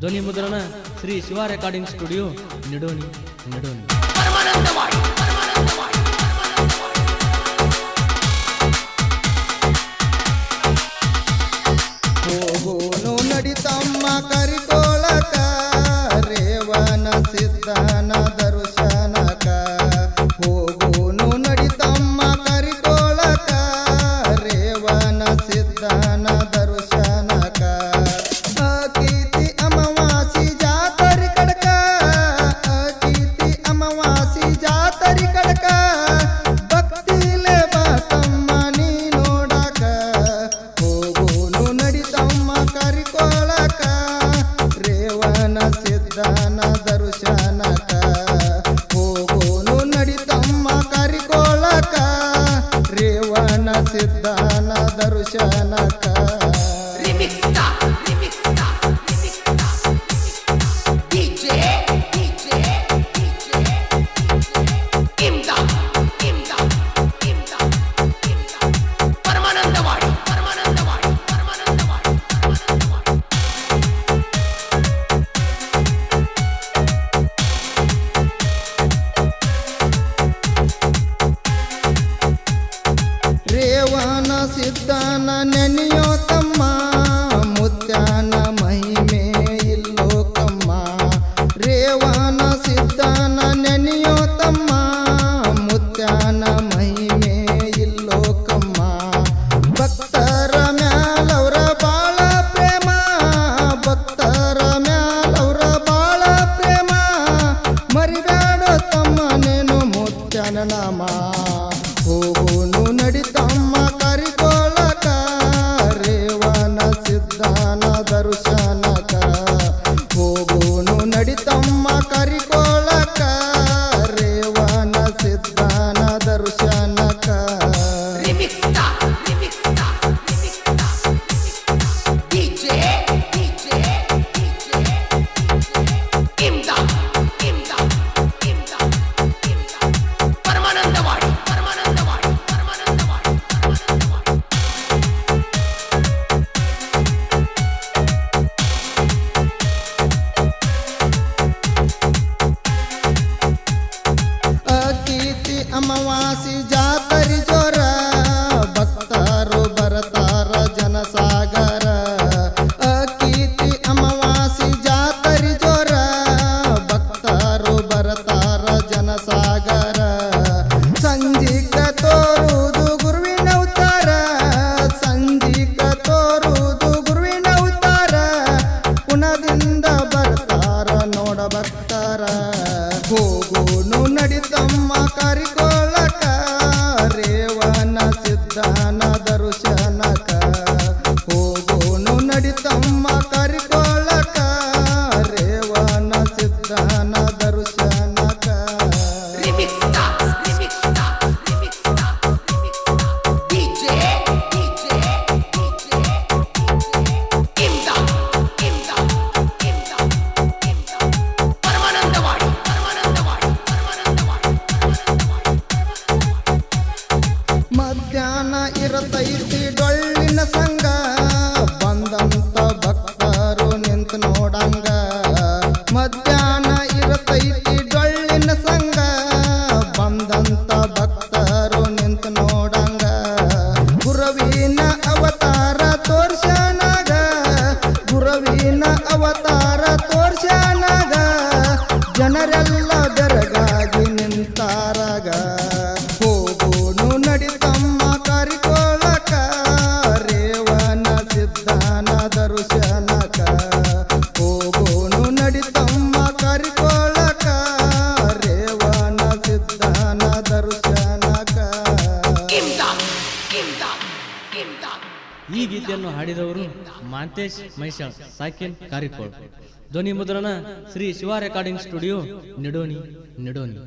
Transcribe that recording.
ಧ್ವನಿ ಮುದ್ರಣ Shri Shiva recording studio Nidoni Nidoni. ಹೋಗೋನು ನಡಿತಮ್ಮ ಕರಿಕೋಳಕ ರೇವನ ಸಿದ್ಧನ ದರ್ಶನಕ. ಹೋಗೋನು ನಡಿತಮ್ಮ ಕರಿಕೋಳಕ ರೇವನ ಸಿದ್ಧನ ದರ್ಶನಕ. ಅಕೀತಿ ಅಮಾವಾಸಿ ಜಾತರಿ ಕಡಕ, ಅಕೀತಿ ಅಮಾವಾಸಿ ಜಾತರಿ ಕಡಕ. ಭಕ್ತಿಲೆ ಬಾತಮ್ಮ ನೀ ನೋಡಕ. ಹೋಗೋನು ನಡಿತಮ್ಮ ಕರಿಕೋಳಕ ರೇವನ ಸಿದ್ಧನ ದರ್ಶನಕ. ಹೋಗೋನು ನಡಿತಮ್ಮ ಕರಿಕೋಳಕ ರೇವನ ಸಿದ್ಧನ ದರ್ಶನಕ. ರೇವನ ಸಿದ್ಧನ ನೆನೆಯೋ ತಮ್ಮ ಮುತ್ಯಾನ ಮಹಿಮೆ ಇಲ್ಲೋಕಮ್ಮ. ರೇವನ ಸಿದ್ಧನ ನೆನೆಯೋ ತಮ್ಮ ಮುತ್ಯಾನ ಮಹಿಮೆ ಇಲ್ಲೋಕಮ್ಮ. ಭಕ್ತರ ಮ್ಯಾಲವ್ರ ಬಾಳ ಪ್ರೇಮ, ಭಕ್ತರ ಮ್ಯಾಲವ್ರ ಬಾಳ ಪ್ರೇಮ. ಮರಿಬೇಡ ತಮ್ಮ ನೇನು ಮುತ್ಯಾನ ನಾಮ. ಹೋಗೋನು ನಡಿತಮ್ಮ ಕರಿಕೋಳಕ ರೇವನ ಸಿದ್ಧನ ದರ್ಶನಕ. ಹೋಗೋನು ನಡಿತಮ್ಮ ಕರಿಕೋಳಕ ರೇವನ ಸಿದ್ಧನ ದರ್ಶನಕ. ಅಕೀತಿ ಅಮಾವಾಸಿ ಜಾತರಿ ಜೋರ, ಭಕ್ತರು ಬರತಾರ ಜನಸಾಗರ. ಅಕೀತಿ ಅಮಾವಾಸಿ ಜಾತರಿ ಜೋರ, ಭಕ್ತರು ಬರತಾರ ಜನಸಾಗರ. ಸಂಜಿಕ ತೋರುವುದು ಗುರುವಿನ ಅವತಾರ, ಸಂಜಿಕ ತೋರುವುದು ಗುರುವಿನ ಅವತಾರ. ಪುನದಿಂದ ಬರ್ತಾರ ನೋಡ ಭಕ್ತರ. ಹೋಗೋನು ನಡಿತಮ್ಮ ಕರಿಕೋಳಕ ರೇವನ ಸಿದ್ಧನ ದರ್ಶನಕ. ಹೋಗೋನು ನಡಿತಮ್ಮ ಕರಿಕೋಳಕ ರೇವನ ಸಿದ್ಧನ ದರ್ಶನಕ. ಮಧ್ಯಾಹ್ನ ಇರತೈತಿ ಡೊಳ್ಳಿನ ಸಂಗ, ಬಂದಂತ ಭಕ್ತರು ನಿಂತು ನೋಡಂಗ. ಮಧ್ಯಾಹ್ನ ಇರತೈತಿ ಡೊಳ್ಳಿನ ಸಂಗ, ಬಂದಂತ ಭಕ್ತರು ನಿಂತು ನೋಡಂಗ. ಗುರುವಿನ ಅವತಾರ ತೋರ್ಸನಾಗ, ಗುರುವಿನ ಅವತಾರ ತೋರ್ಸನಾಗ. ಜನರೆಲ್ಲ ಬೆರಗಾಗಿ ನಿಂತಾರಾಗ. ಹೋಗೋನು ನಡಿತಮ್ಮ ಕರಿಕೋಳಕ ರೇವನ ಸಿದ್ಧನ ದರ್ಶನಕ. ಹೋಗೋನು ನಡಿತಮ್ಮ ಕರಿಕೋಳಕ ರೇವನ ಸಿದ್ಧನ ದರ್ಶನಕ. ಈ ಗೀತೆಯನ್ನು ಹಾಡಿದವರು ಮಾಂತೇಶ್ ಮೈಸಾಳ್, ಸಾಕಿನ್ ಕಾರಿಕೋಳ್. ಧ್ವನಿ ಮುದ್ರಣ ಶ್ರೀ ಶಿವ ರೆಕಾರ್ಡಿಂಗ್ ಸ್ಟುಡಿಯೋ ನಿಡೋಣಿ ನಿಡೋಣಿ.